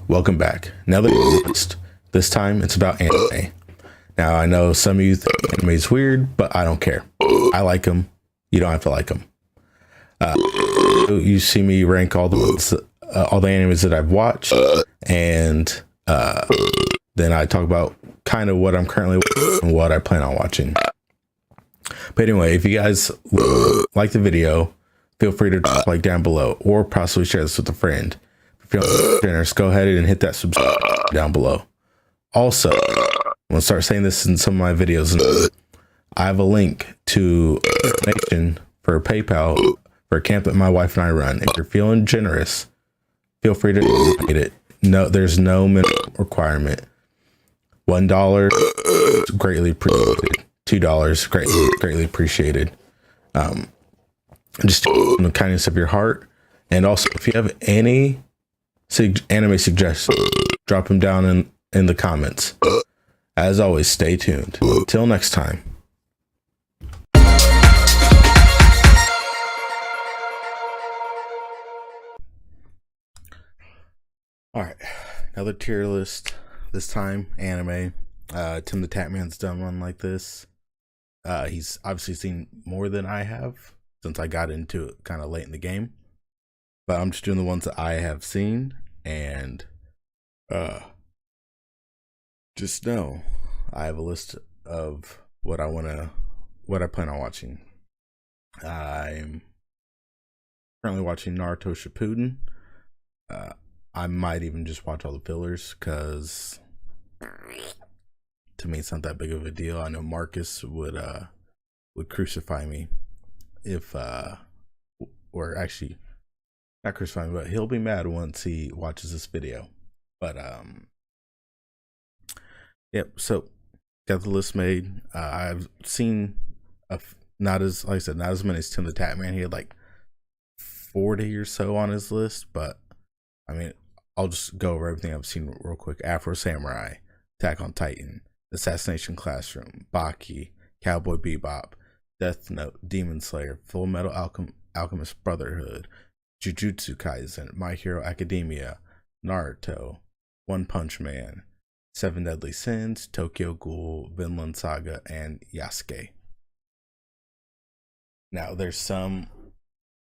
Welcome back. Another list. This time it's about anime. Now I know some of you think anime is weird, but I don't care. I like them. You don't have to like them. You see me rank all the animes that I've watched, and then I talk about kind of what I'm currently watching and what I plan on watching. But anyway, if you guys like the video, feel free to drop a like down below, or possibly share this with a friend. If you're generous, go ahead and hit that subscribe down below. Also, I'm gonna start saying this in some of my videos. I have a link to information for PayPal for a camp that my wife and I run. If you're feeling generous, feel free to get it. No, there's no minimum requirement. $1 is greatly appreciated. $2 greatly appreciated. Just in the kindness of your heart. And also, if you have any anime suggestions, drop them down in the comments. As always, stay tuned. Till next time. All right, another tier list. This time, anime. Tim the Tatman's done one like this. He's obviously seen more than I have since I got into it kind of late in the game. But I'm just doing the ones that I have seen, and just know I have a list of what I plan on watching. I'm currently watching Naruto Shippuden. I might even just watch all the fillers because to me it's not that big of a deal. I know Marcus would crucify me if or actually not crucify me, but he'll be mad once he watches this video. But yep, so got the list made. I've seen not as, like I said, not as many as Tim the Tatman. He had like 40 or so on his list, but I mean, I'll just go over everything I've seen real quick. Afro Samurai, Attack on Titan, Assassination Classroom, Baki, Cowboy Bebop, Death Note, Demon Slayer, Full Metal Alchemist Brotherhood, Jujutsu Kaisen, My Hero Academia, Naruto, One Punch Man, Seven Deadly Sins, Tokyo Ghoul, Vinland Saga, and Yasuke. Now, there's some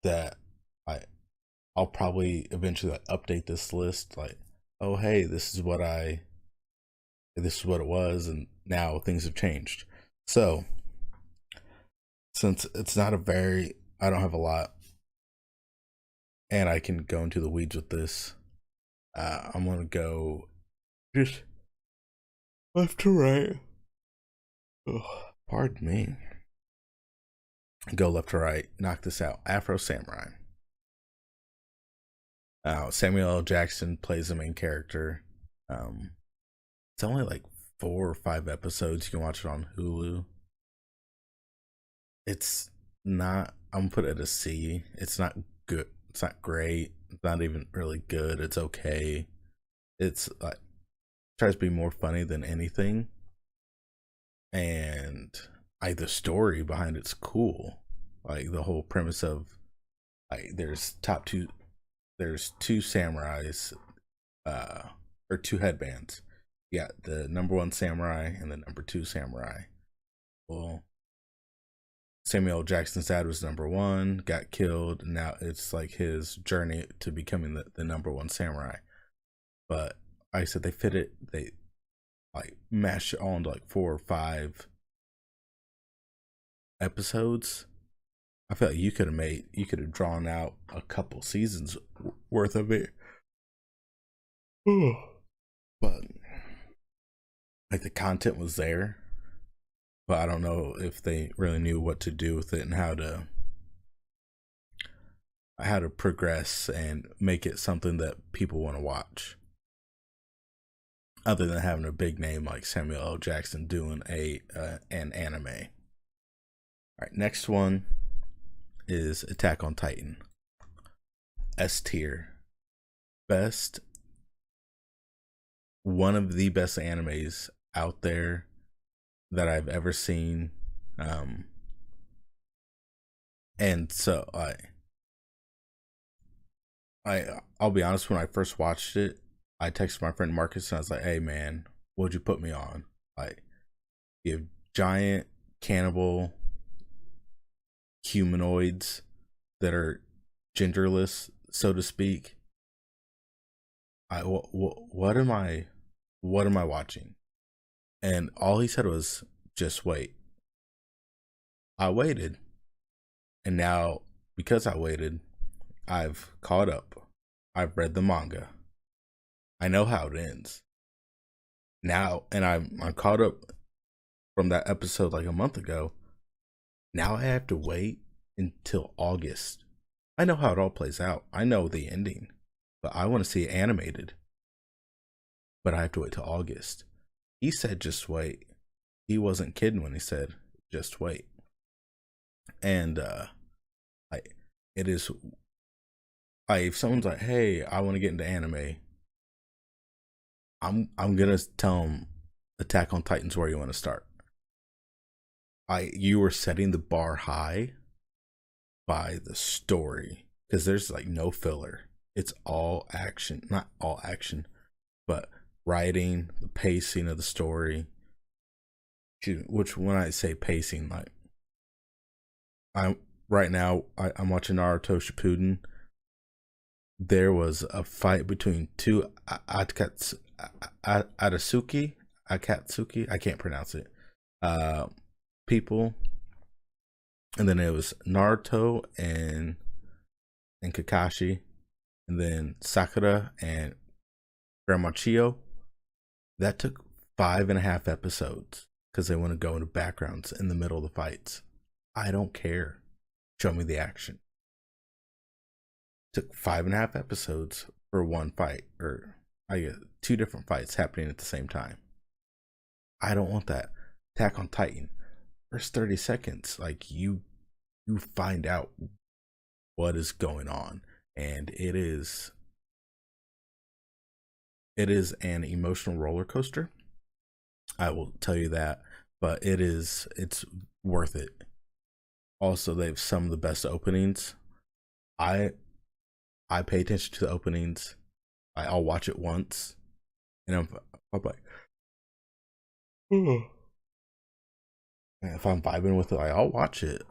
that I'll probably eventually update this list. Like, oh hey, this is what it was, and now things have changed. So, since it's not I don't have a lot, and I can go into the weeds with this. I'm gonna go just left to right. Ugh, pardon me. Go left to right. Knock this out. Afro Samurai. Samuel L. Jackson plays the main character. It's only like 4 or 5 episodes. You can watch it on Hulu. It's not, I'm gonna put it at a C. It's not good. It's not great. It's not even really good. It's okay. It's like tries to be more funny than anything, and the story behind it's cool. Like the whole premise of like there's two samurais, or 2 headbands. Yeah, the number 1 samurai and the number 2 samurai. Well, Samuel L. Jackson's dad was number 1, got killed, and now it's like his journey to becoming the number 1 samurai. But like I said, they like mashed it all into like 4 or 5 episodes. I feel like you could have drawn out a couple seasons worth of it. But like the content was there, but I don't know if they really knew what to do with it and how to progress and make it something that people want to watch, other than having a big name like Samuel L. Jackson doing an anime. All right, next one is Attack on Titan. S tier. One of the best animes out there that I've ever seen. And so I'll be honest, when I first watched it, I texted my friend Marcus and I was like, "Hey man, what'd you put me on? Like, you have giant cannibal humanoids that are genderless, so to speak. What am I? What am I watching?" And all he said was, "Just wait." I waited, and now because I waited, I've caught up. I've read the manga. I know how it ends now, and I'm caught up from that episode like a month ago. Now I have to wait until August. I know how it all plays out. I know the ending, but I want to see it animated. But I have to wait till August. He said, "Just wait." He wasn't kidding when he said, "Just wait." And like it is like if someone's like, "Hey, I want to get into anime," I'm gonna tell them Attack on Titan's where you want to start. You were setting the bar high by the story because there's like no filler. It's all action, not all action, but writing, the pacing of the story. Which when I say pacing, like I'm right now, I'm watching Naruto Shippuden. There was a fight between two Akatsuki, I can't pronounce it. Uh, people, and then it was Naruto and Kakashi, and then Sakura and Grandma Chio. That took 5.5 episodes because they want to go into backgrounds in the middle of the fights. I don't care. Show me the action. Took 5.5 episodes for one fight, or I guess 2 different fights happening at the same time. I don't want that. Attack on Titan. First 30 seconds, like you find out what is going on, and it is an emotional roller coaster. I will tell you that, but it's worth it. Also, they have some of the best openings. I I pay attention to the openings. I'll watch it once, and I'm like, if I'm vibing with it, I'll watch it.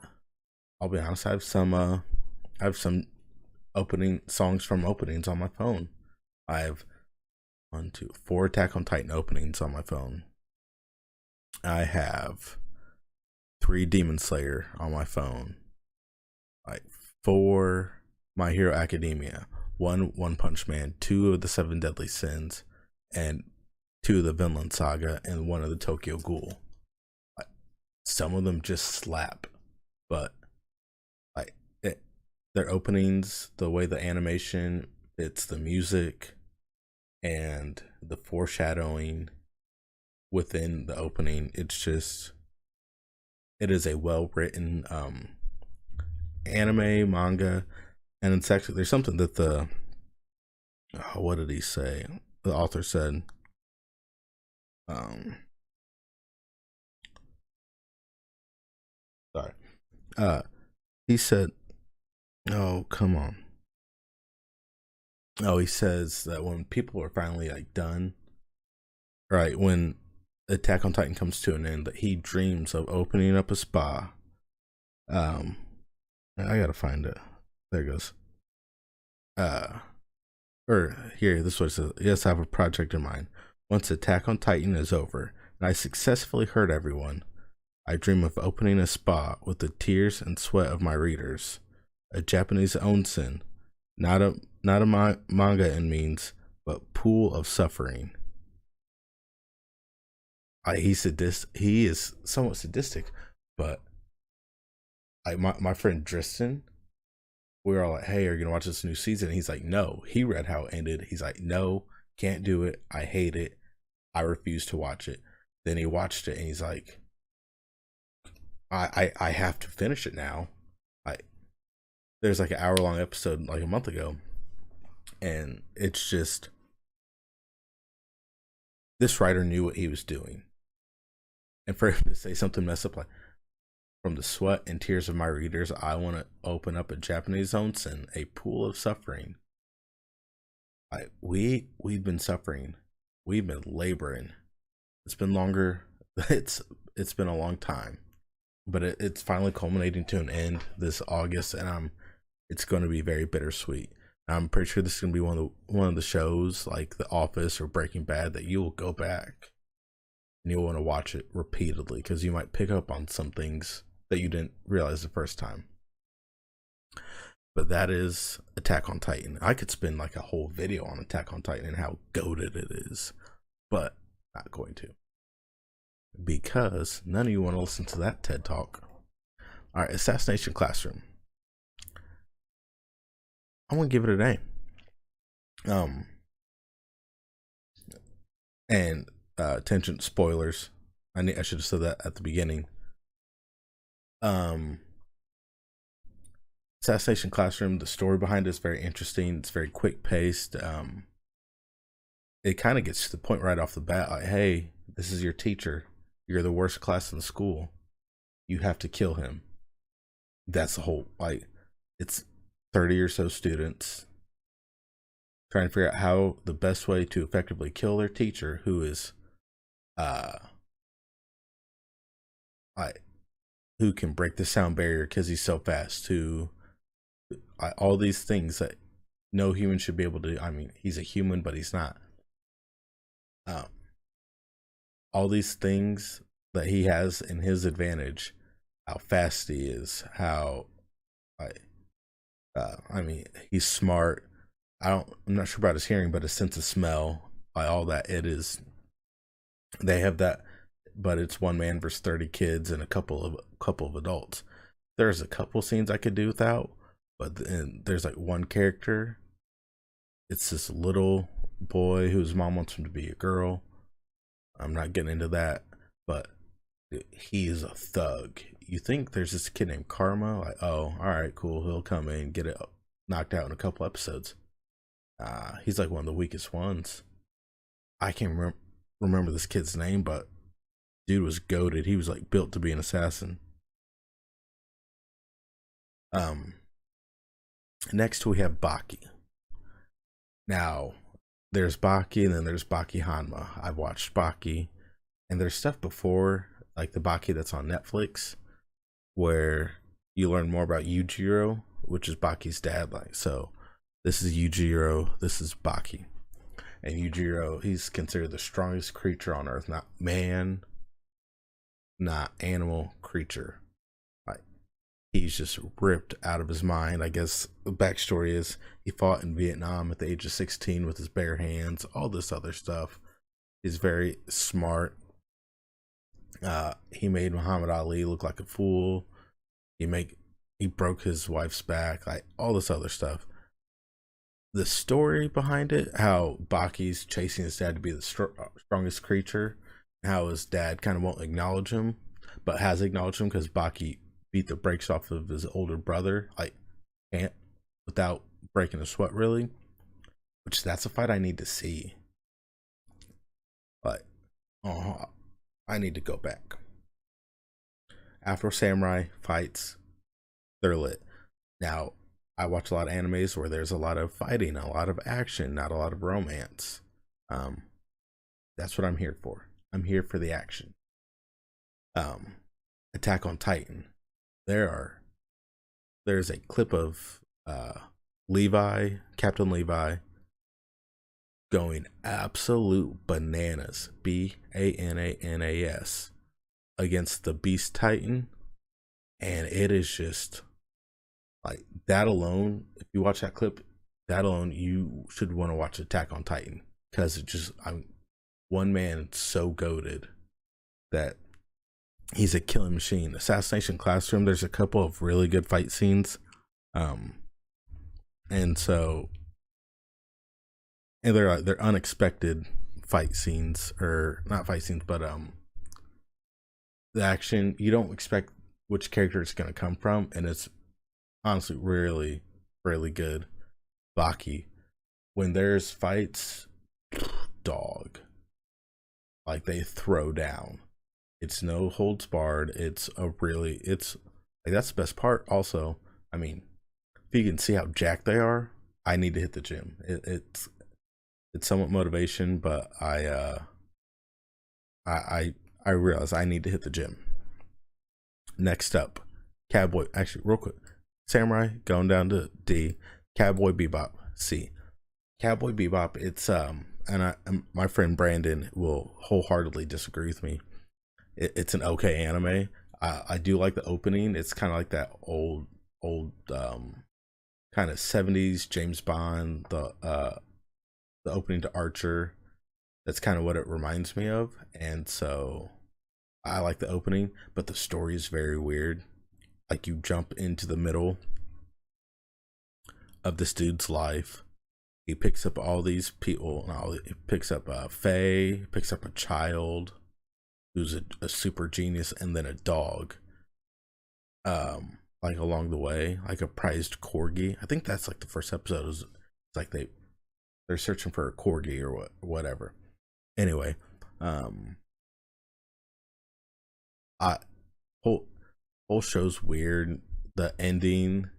I'll be honest. I have some opening songs from openings on my phone. I have 4 Attack on Titan openings on my phone. I have 3 Demon Slayer on my phone. Like 4 My Hero Academia, 1 One Punch Man, 2 of the 7 Deadly Sins, and 2 of the Vinland Saga, and 1 of the Tokyo Ghoul. Like, some of them just slap, but like their openings, the way the animation, it's the music and the foreshadowing within the opening. It is a well written anime manga, and it's actually there's something that what did he say? The author said, sorry, he said, "Oh, come on." Oh, he says that when people are finally like done, right, when Attack on Titan comes to an end, that he dreams of opening up a spa. I gotta find it. There it goes. Or here, this was yes, I have a project in mind. Once Attack on Titan is over and I successfully hurt everyone, I dream of opening a spa with the tears and sweat of my readers, a Japanese onsen, not a manga in means, but pool of suffering. He is somewhat sadistic, but my friend Driston, we were all like, "Hey, are you gonna watch this new season?" And he's like, "No." He read how it ended. He's like, "No, can't do it. I hate it. I refuse to watch it." Then he watched it and he's like, I have to finish it now. I There's like an hour-long episode like a month ago, and it's just this writer knew what he was doing. And for him to say something messed up like, "From the sweat and tears of my readers, I want to open up a Japanese onsen, a pool of suffering." We've been suffering, we've been laboring. It's been longer. It's been a long time, but it's finally culminating to an end this August, and it's going to be very bittersweet. I'm pretty sure this is going to be one of the shows like The Office or Breaking Bad that you will go back and you'll want to watch it repeatedly because you might pick up on some things that you didn't realize the first time. But that is Attack on Titan. I could spend like a whole video on Attack on Titan and how goated it is, but not going to, because none of you want to listen to that TED Talk. All right, Assassination Classroom. I'm gonna give it a name. And attention, spoilers. I should have said that at the beginning. Assassination Classroom. The story behind it is very interesting. It's very quick paced. It kind of gets to the point right off the bat. Like, hey, this is your teacher. You're the worst class in the school. You have to kill him. That's the whole, like, it's 30 or so students trying to figure out how the best way to effectively kill their teacher, who is who can break the sound barrier because he's so fast, all these things that no human should be able to do. I mean, he's a human, but he's not. All these things that he has in his advantage, how fast he is, how I mean, he's smart. I'm not sure about his hearing, but his sense of smell, all that. It is, they have that, but it's one man versus 30 kids and a couple of adults. There's a couple scenes I could do without, but then there's like one character. It's this little boy whose mom wants him to be a girl. I'm not getting into that, but he is a thug. You think there's this kid named Karma, like, oh, all right, cool, he'll come in and get it knocked out in a couple episodes. He's like one of the weakest ones. I can't remember this kid's name, but dude was goated. He was like built to be an assassin. Next we have Baki. Now there's Baki and then there's Baki Hanma. I've watched Baki, and there's stuff before, like the Baki that's on Netflix, where you learn more about Yujiro, which is Baki's dad. Like, so this is Yujiro, this is Baki. And Yujiro, he's considered the strongest creature on Earth. Not man, not animal, creature. Like, he's just ripped out of his mind. I guess the backstory is he fought in Vietnam at the age of 16 with his bare hands, all this other stuff. He's very smart. He made Muhammad Ali look like a fool. He broke his wife's back, like all this other stuff. The story behind it, how Baki's chasing his dad to be the strongest creature, how his dad kind of won't acknowledge him, but has acknowledged him because Baki beat the brakes off of his older brother, like, can't, without breaking a sweat, really. Which, that's a fight I need to see. But I need to go back. Afro Samurai fights, they're lit. Now, I watch a lot of animes where there's a lot of fighting, a lot of action, not a lot of romance. That's what I'm here for. I'm here for the action. Attack on Titan. There's a clip of Captain Levi, going absolute bananas, Bananas, against the Beast Titan, and it is just like that alone. If you watch that clip, that alone, you should want to watch Attack on Titan, because it just, one man so goated that he's a killing machine. Assassination Classroom, there's a couple of really good fight scenes, and they're unexpected fight scenes, or not fight scenes, but the action, you don't expect which character it's going to come from, and it's honestly really, really good. Baki, when there's fights, dog, like, they throw down. It's no holds barred. It's like, that's the best part. Also, I mean, if you can see how jacked they are, I need to hit the gym. It's it's somewhat motivation, but I I I realize I need to hit the gym. Next up, Cowboy. Actually, real quick, Samurai going down to D. Cowboy Bebop C. Cowboy Bebop. It's my friend Brandon will wholeheartedly disagree with me. It's an okay anime. I do like the opening. It's kind of like that old kind of 70s James Bond. The opening to Archer. That's kind of what it reminds me of, and so I like the opening, but the story is very weird. Like you jump into the middle of this dude's life. He picks up all these people. No, he picks up Faye, picks up a child who's a super genius, and then a dog. Like along the way, like a prized corgi. I think that's like the first episode. Is it's like they're searching for a corgi or whatever. Anyway, I whole whole show's weird. The ending,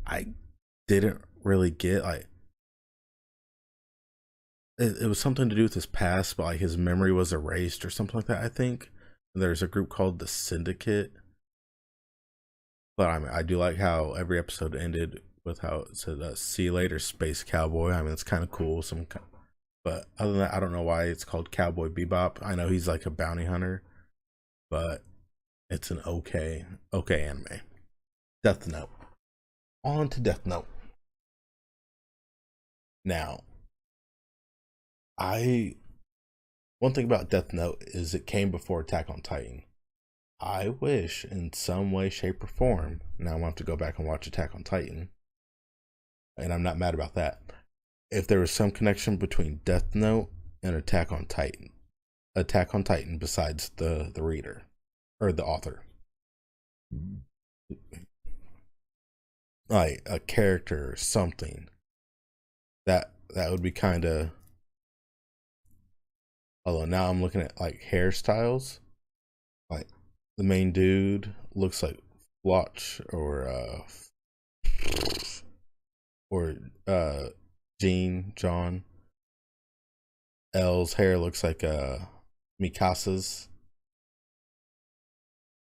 I didn't really get. Like it was something to do with his past, but like his memory was erased or something like that. I think there's a group called the Syndicate, but I mean, I do like how every episode ended with how it said "See you later, Space Cowboy." I mean, it's kind of cool. But other than that, I don't know why it's called Cowboy Bebop. I know he's like a bounty hunter, but it's an okay anime. Death Note. On to Death Note. Now, I one thing about Death Note is it came before Attack on Titan. I wish in some way, shape, or form. Now I'm gonna have to go back and watch Attack on Titan, and I'm not mad about that. If there was some connection between Death Note and Attack on Titan besides the reader or the author, like a character or something, that would be kind of. Although now I'm looking at like hairstyles, like the main dude looks like Flotch or John. Elle's hair looks like Mikasa's.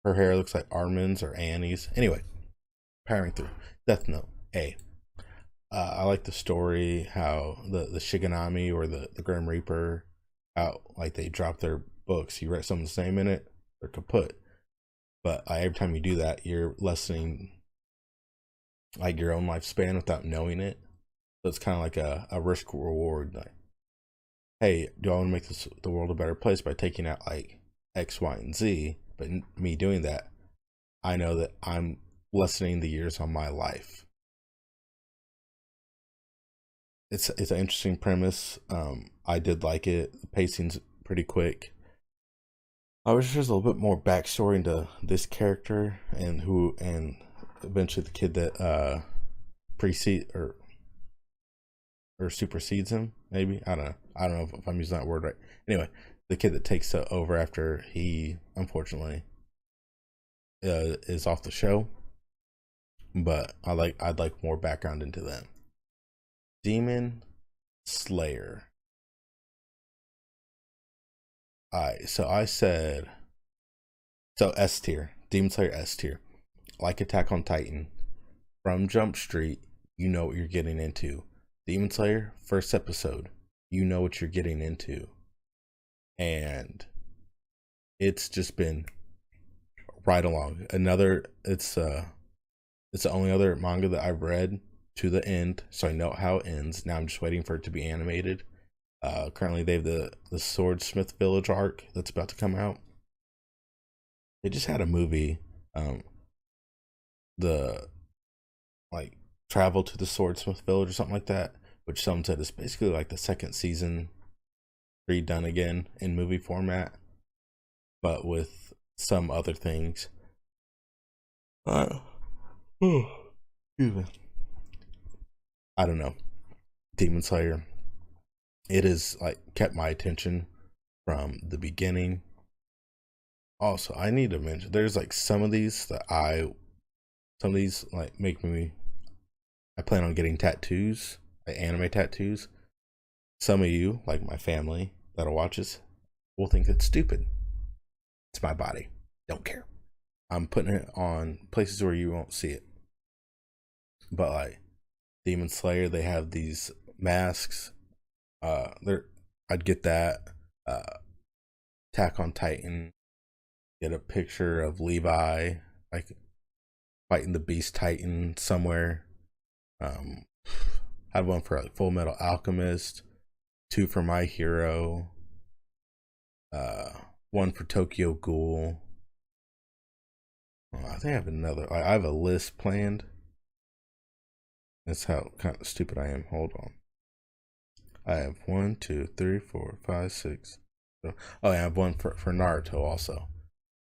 Her hair looks like Armin's or Annie's. Anyway, powering through. Death Note A. I like the story, how the Shiganami or the Grim Reaper, how like they drop their books. You write something's name in it, they're kaput. But every time you do that, you're lessening like your own lifespan without knowing it. So it's kind of like a risk reward. Like, hey, do I want to make the world a better place by taking out like X, Y, and Z? But me doing that, I know that I'm lessening the years on my life. It's an interesting premise. I did like it. The pacing's pretty quick. I wish there's a little bit more backstory into this character and eventually the kid that precede or supersedes him. Maybe I don't know if I'm using that word right. Anyway, the kid that takes over after he unfortunately is off the show. But I'd like more background into them. Demon Slayer. So I said so S tier. Demon Slayer S tier. Like Attack on Titan. From Jump Street, you know what you're getting into. Demon Slayer, first episode, you know what you're getting into. And it's just been right along. It's the only other manga that I've read to the end, so I know how it ends. Now I'm just waiting for it to be animated. Currently they have the Swordsmith Village arc that's about to come out. They just had a movie, the like Travel to the Swordsmith Village or something like that, which some said is basically like the second season redone again in movie format, but with some other things. Excuse me. I don't know. Demon Slayer. It is like kept my attention from the beginning. Also, I need to mention there's like some of these like make me. I plan on getting tattoos, like anime tattoos. Some of you, like my family that'll watch this, will think it's stupid. It's my body. Don't care. I'm putting it on places where you won't see it. But like Demon Slayer, they have these masks. They're I'd get that. Attack on Titan, get a picture of Levi like fighting the Beast Titan somewhere. I have one for like Full Metal Alchemist, two for My Hero, one for Tokyo Ghoul. I think I have another. I have a list planned. That's how kind of stupid I am. Hold on. I have 1, 2, 3, 4, 5, 6. Oh, I have one for Naruto also.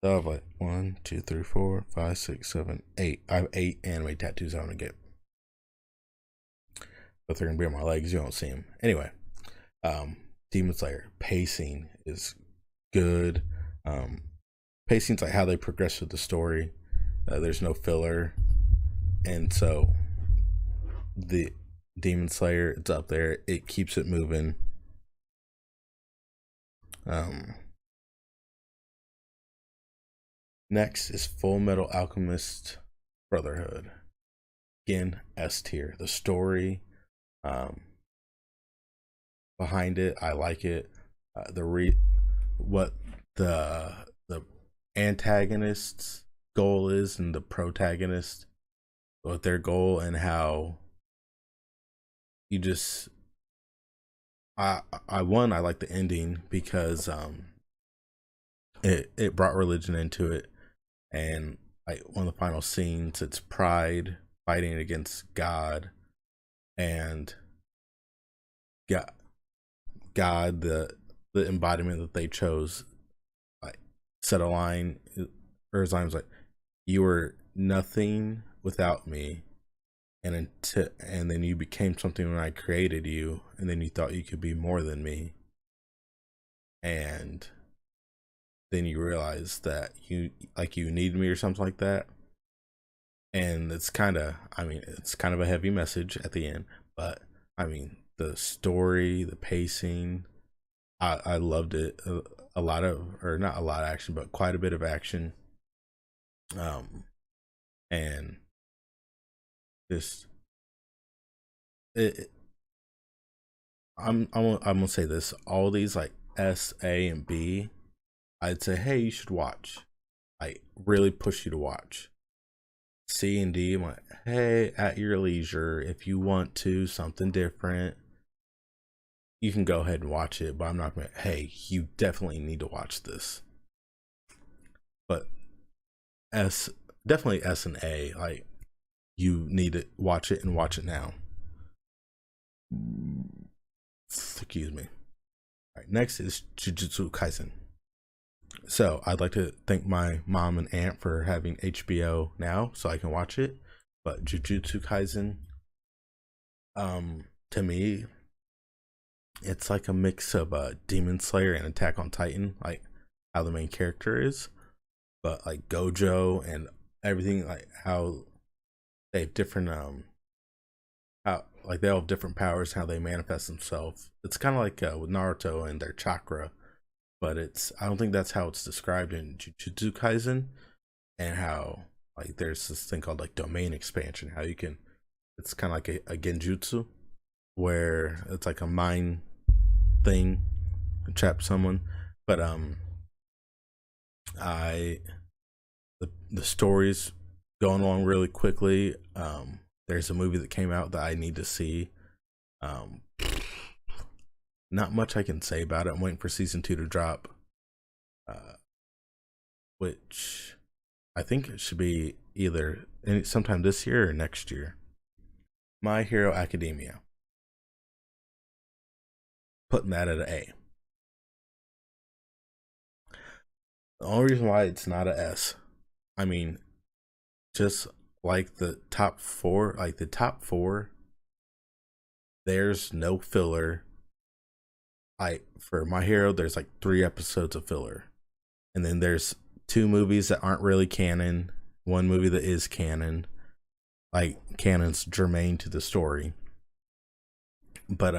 So I have like 1, 2, 3, 4, 5, 6, 7, 8. I have 8 anime tattoos I want to get. But they're gonna be on my legs. You won't see them. Anyway, Demon Slayer pacing is good. Pacing's like how they progress with the story. There's no filler, and so the Demon Slayer, it's up there. It keeps it moving. Next is Full Metal Alchemist Brotherhood. Again, S tier. The story behind it, I like it. What the antagonist's goal is and the protagonist, what their goal, and how you just I like the ending because it brought religion into it, and like one of the final scenes, it's Pride fighting against God, and God, the embodiment that they chose, like set a line. Urzheim's like, "You were nothing without me, and then you became something when I created you, and then you thought you could be more than me, and then you realize that you need me or something like that." And it's kind of a heavy message at the end, but I mean the story, the pacing, I loved it. A lot of, or not a lot of action, but quite a bit of action. And just it. I'm gonna say this: all these like S, A, and B, I'd say, hey, you should watch. I really push you to watch. C and D, I'm like, hey, at your leisure, if you want to something different, you can go ahead and watch it. But I'm not gonna, hey, you definitely need to watch this. But S, definitely S and A, like you need to watch it and watch it now. Excuse me. All right, next is Jujutsu Kaisen. So I'd like to thank my mom and aunt for having HBO now so I can watch it. But Jujutsu Kaisen, to me, it's like a mix of Demon Slayer and Attack on Titan, like how the main character is, but like Gojo and everything, like how they have different how like they all have different powers, how they manifest themselves. It's kind of like with Naruto and their chakra, but I don't think that's how it's described in Jujutsu Kaisen, and how like there's this thing called like domain expansion, how you can, it's kind of like a genjutsu where it's like a mind thing to trap someone. But I the story's going along really quickly. There's a movie that came out that I need to see. Not much I can say about it. I'm waiting for season 2 to drop, which I think it should be either sometime this year or next year. My Hero Academia, putting that at an A. The only reason why it's not a S, I mean, just like the top four, there's no filler. For My Hero, there's like 3 episodes of filler, and then there's 2 movies that aren't really canon, 1 movie that is canon, like canon's germane to the story. But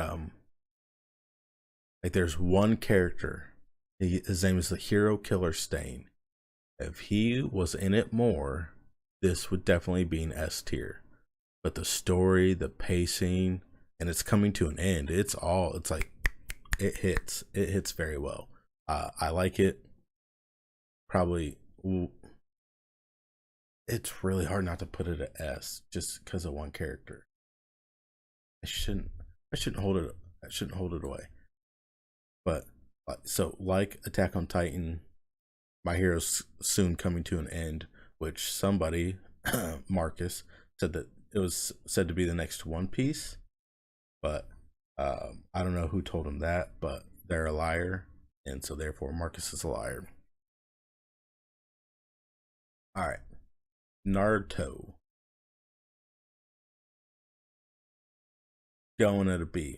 Like there's one character, his name is the Hero Killer Stain. If he was in it more, this would definitely be an S tier. But the story, the pacing, and it's coming to an end. It's like it hits very well. I like it. Probably, it's really hard not to put it at S just because of one character. I shouldn't hold it. I shouldn't hold it away. But so like Attack on Titan, My Hero's soon coming to an end, which somebody, Marcus, said that it was said to be the next One Piece, but I don't know who told him that, but they're a liar, and so therefore Marcus is a liar. All right, Naruto, going at a B.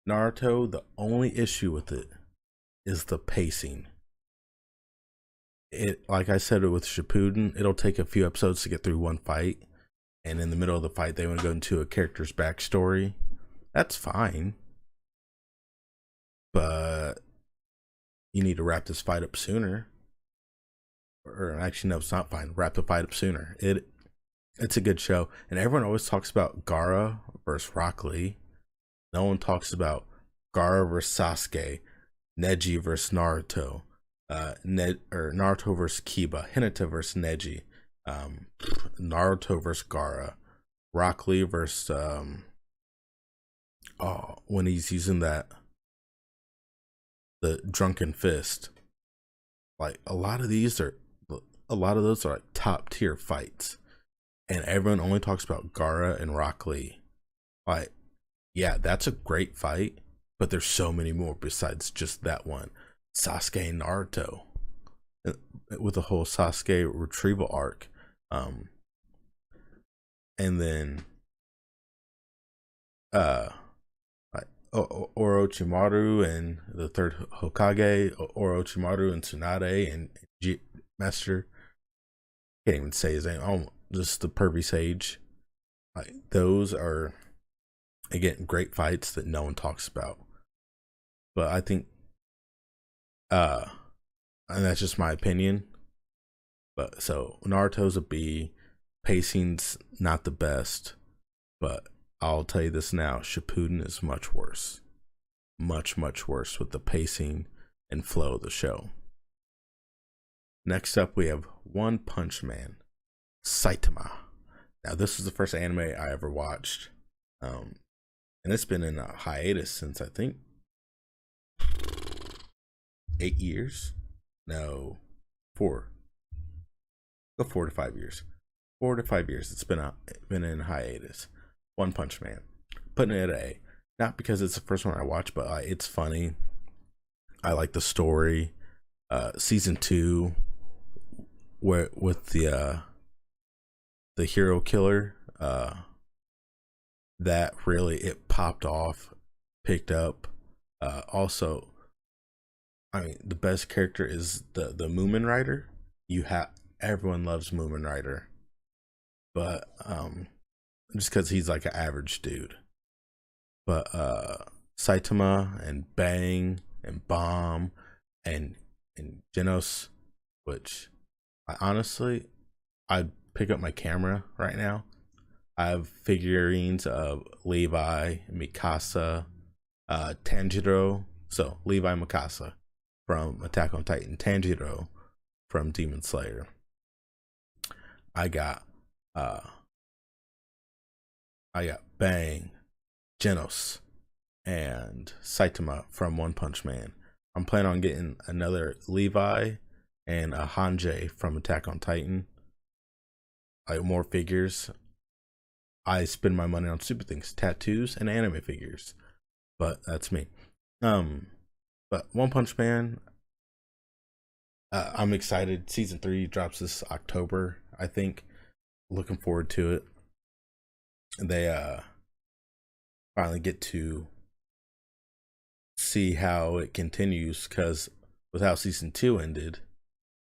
Naruto, the only issue with it is the pacing. It, like I said with Shippuden, it'll take a few episodes to get through one fight, and in the middle of the fight they want to go into a character's backstory. That's fine, but you need to wrap this fight up sooner. Or actually, no, it's not fine. Wrap the fight up sooner. It's a good show, and everyone always talks about Gaara versus Rock Lee. No one talks about Gaara versus Sasuke, Neji versus Naruto, Naruto versus Kiba, Hinata versus Neji, Naruto versus Gaara, Rock Lee versus when he's using the drunken fist. Like a lot of those are like top tier fights, and everyone only talks about Gaara and Rock Lee. Like, yeah, that's a great fight, but there's so many more besides just that one. Sasuke and Naruto, with the whole Sasuke retrieval arc, and then like Orochimaru and the third Hokage, Orochimaru and Tsunade and Master, can't even say his name. Oh, just the pervy sage. Like those are, again, great fights that no one talks about. But I think, and that's just my opinion. But so Naruto's a B. Pacing's not the best, but I'll tell you this now: Shippuden is much worse, much worse with the pacing and flow of the show. Next up, we have One Punch Man, Saitama. Now, this is the first anime I ever watched, and it's been in a hiatus since I think 8 years. No, 4. Go 4 to 5 years. 4 to 5 years. It's been in hiatus. One Punch Man, putting it at A. Not because it's the first one I watched, but it's funny. I like the story. Season 2, where with the hero killer, that really, it popped off, picked up. Also, I mean, the best character is the Moomin Rider. Everyone loves Moomin Rider, but just because he's like an average dude. But Saitama and Bang and Bomb and Genos, which I'd pick up my camera right now. I have figurines of Levi, Mikasa, Tanjiro. So Levi, Mikasa from Attack on Titan, Tanjiro from Demon Slayer. I got Bang, Genos, and Saitama from One Punch Man. I'm planning on getting another Levi and a Hanji from Attack on Titan. Like more figures. I spend my money on stupid things, tattoos and anime figures. But that's me. But One Punch Man, I'm excited. Season 3 drops this October, I think. Looking forward to it. They finally get to see how it continues, because with how season 2 ended,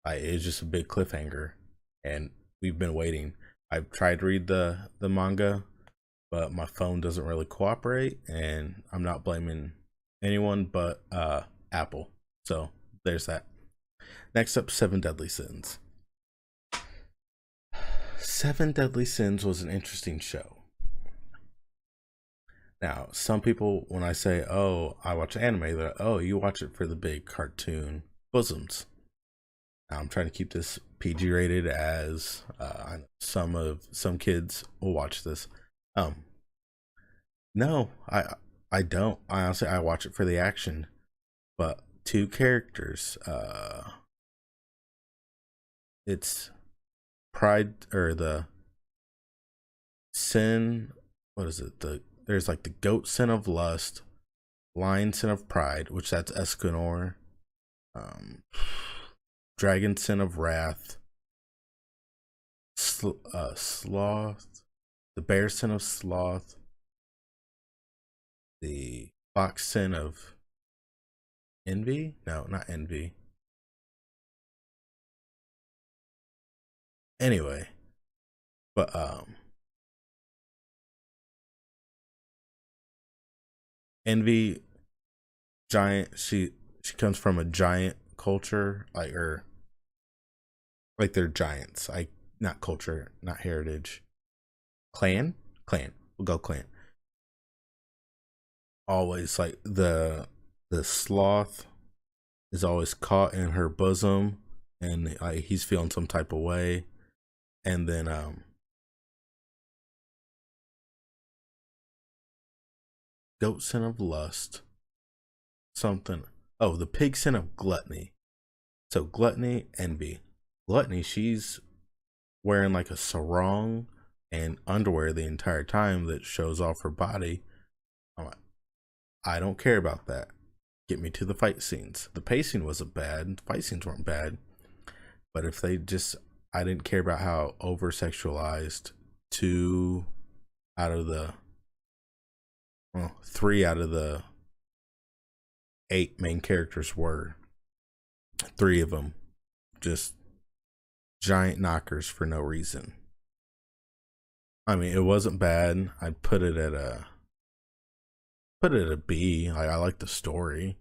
it's just a big cliffhanger, and we've been waiting. I've tried to read the manga, but my phone doesn't really cooperate, and I'm not blaming anyone but Apple. So there's that. Next up, Seven Deadly Sins. Seven Deadly Sins was an interesting show. Now, some people, when I say, "Oh, I watch anime," they're like, "Oh, you watch it for the big cartoon bosoms." Now, I'm trying to keep this PG rated, as some kids will watch this. Um, no, I don't. I honestly, I watch it for the action, but two characters. It's pride, or the sin. What is it? There's like the goat sin of lust, lion sin of pride, which that's Escanor. Um, dragon sin of wrath, sloth, the bear sin of sloth, the fox sin of envy. No, not envy. Anyway, but envy, giant. She comes from a giant culture, like they're giants. Not culture, not heritage. Clan. We'll go clan. Always like the sloth is always caught in her bosom, and he's feeling some type of way. And then goat sin of lust, something. Oh, the pig sin of gluttony. So gluttony, envy. Gluttony, she's wearing like a sarong and underwear the entire time that shows off her body. I'm like, I don't care about that. Get me to the fight scenes. The pacing wasn't bad. The fight scenes weren't bad. But if they just, I didn't care about how over sexualized two out of the, well, 3 out of the 8 main characters were. 3 of them just giant knockers for no reason. I mean, it wasn't bad. I'd put it at a B. I like the story.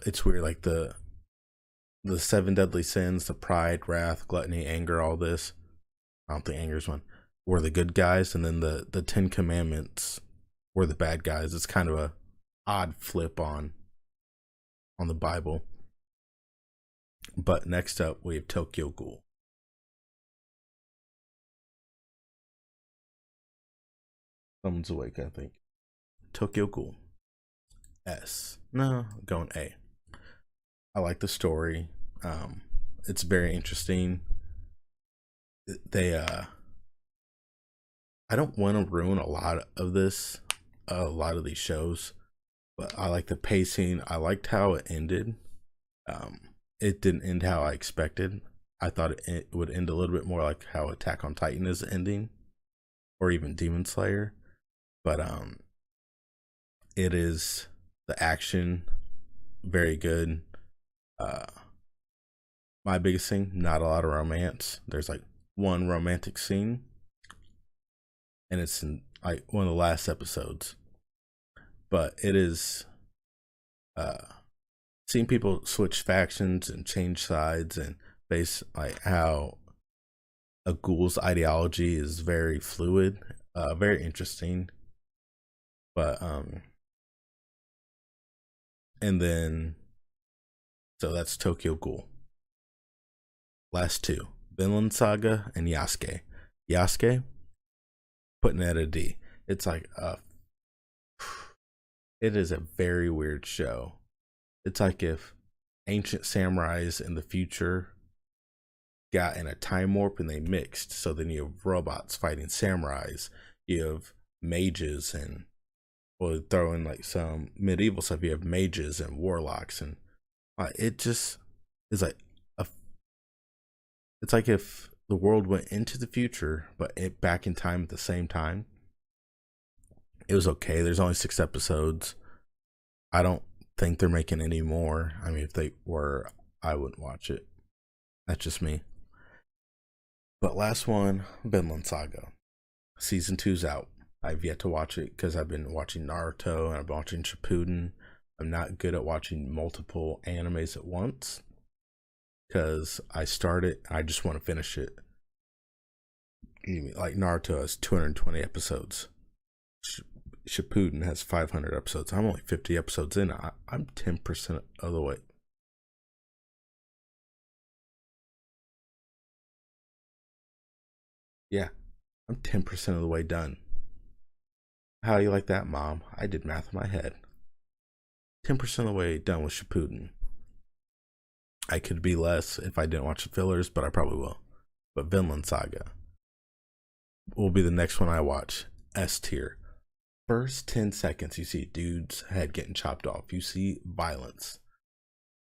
It's weird, like the 7 deadly sins, the pride, wrath, gluttony, anger, all this. I don't think anger's one. Were the good guys, and then the 10 commandments were the bad guys. It's kind of a odd flip on the Bible. But next up, we have Tokyo Ghoul. Someone's awake, I think. Tokyo Ghoul. S. No, going A. I like the story. It's very interesting. They I don't want to ruin a lot of these shows, but I like the pacing. I liked how it ended. It didn't end how I expected. I thought it would end a little bit more like how Attack on Titan is ending, or even Demon Slayer. But it is the action very good. My biggest thing, not a lot of romance. There's like one romantic scene, and it's in like one of the last episodes. But it is seeing people switch factions and change sides, and base like how a ghoul's ideology is very fluid, very interesting. But and then, so that's Tokyo Ghoul. Last 2, Vinland Saga and Yasuke. Yasuke, putting it at a D. It's like it is a very weird show. It's like if ancient samurais in the future got in a time warp and they mixed. So then you have robots fighting samurais. You have mages, and we'll throw in like some medieval stuff. You have mages and warlocks, and it just is like it's like if the world went into the future but it back in time at the same time. It was okay. There's only 6 episodes. I don't think they're making any more. I mean, if they were, I wouldn't watch it. That's just me. But last one, Vinland Saga. Season 2's out. I've yet to watch it because I've been watching Naruto and I've been watching Shippuden. I'm not good at watching multiple animes at once because I start it and I just want to finish it. Like Naruto has 220 episodes. Shippuden has 500 episodes. I'm only 50 episodes in. I'm 10% of the way. Yeah, I'm 10% of the way done. How do you like that, Mom? I did math in my head. 10% of the way done with Shippuden. I could be less if I didn't watch the fillers, but I probably will. But Vinland Saga will be the next one I watch. S tier. First 10 seconds, you see dude's head getting chopped off. You see violence.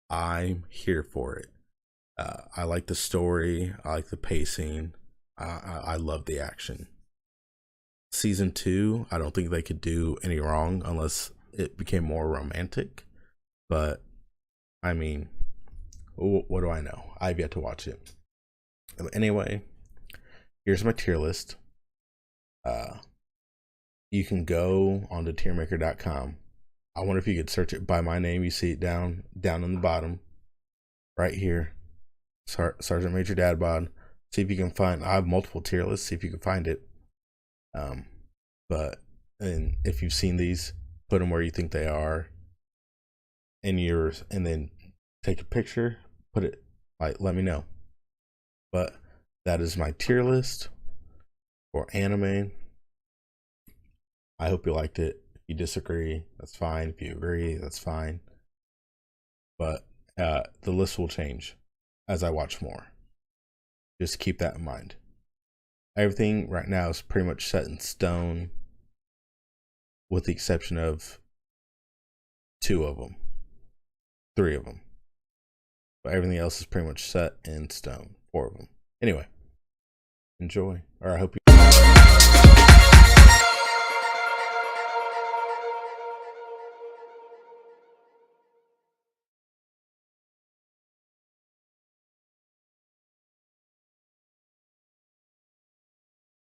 I'm here for it. I like the story. I like the pacing. I love the action. Season 2, I don't think they could do any wrong unless it became more romantic. But, I mean, what do I know? I've yet to watch it. Anyway, here's my tier list. You can go on to tiermaker.com. I wonder if you could search it by my name. You see it down on the bottom, right here, Sergeant Major Dadbod. See if you can find. I have multiple tier lists. See if you can find it. But and if you've seen these, put them where you think they are in yours, and then take a picture. Put it. Like, let me know. But that is my tier list for anime. I hope you liked it. If you disagree, that's fine. If you agree, that's fine. But the list will change as I watch more. Just keep that in mind. Everything right now is pretty much set in stone, with the exception of 2 of them, 3 of them. But everything else is pretty much set in stone, 4 of them. Anyway, enjoy, or I hope you